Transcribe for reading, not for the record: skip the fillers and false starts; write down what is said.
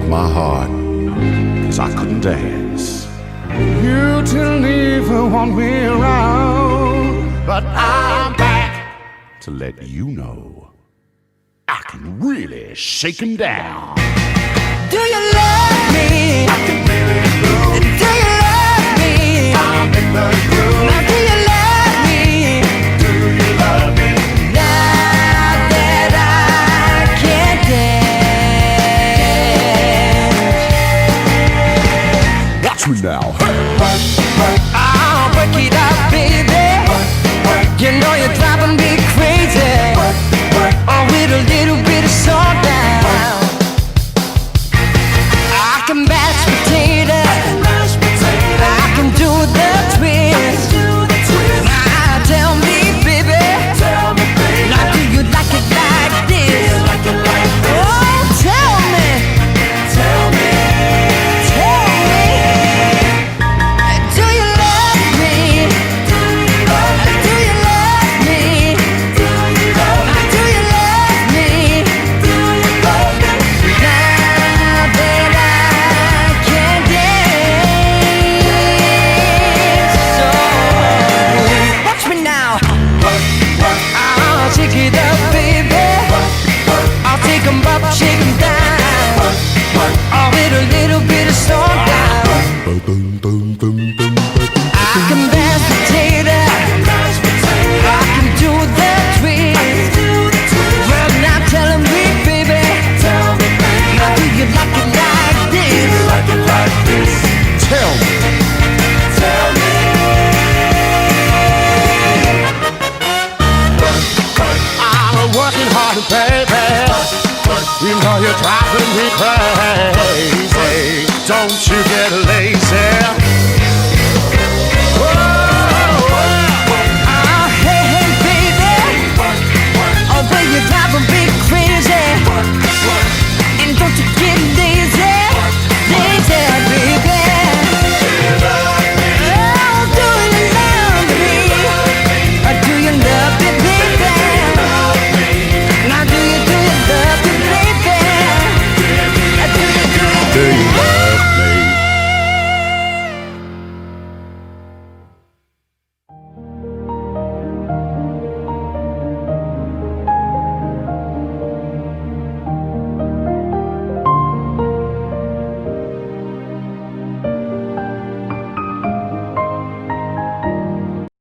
My heart, 'cause I couldn't dance. You didn't even want me around, but I'm back to let you know I can really shake 'em down. Do you love me? I can really move. Do you love me? I'm in the groove. Now do you love me? Do you love me? Now that I can dance. Now. I'll break it up, baby. You know you're driving me crazy. Oh, with a little bit of salt down. I can mash potatoes. I can do the twist. Now tell me, baby. Now do you like it like this? Oh, tell me. Tell me. Shake 'em down, oh, with a little bit of salt down. I can mash potato, I can do the twist. Well, now tell me, baby, now do you like it like this? Tell me. I'm working hard, baby. You know you're driving me crazy. Don't you get lazy.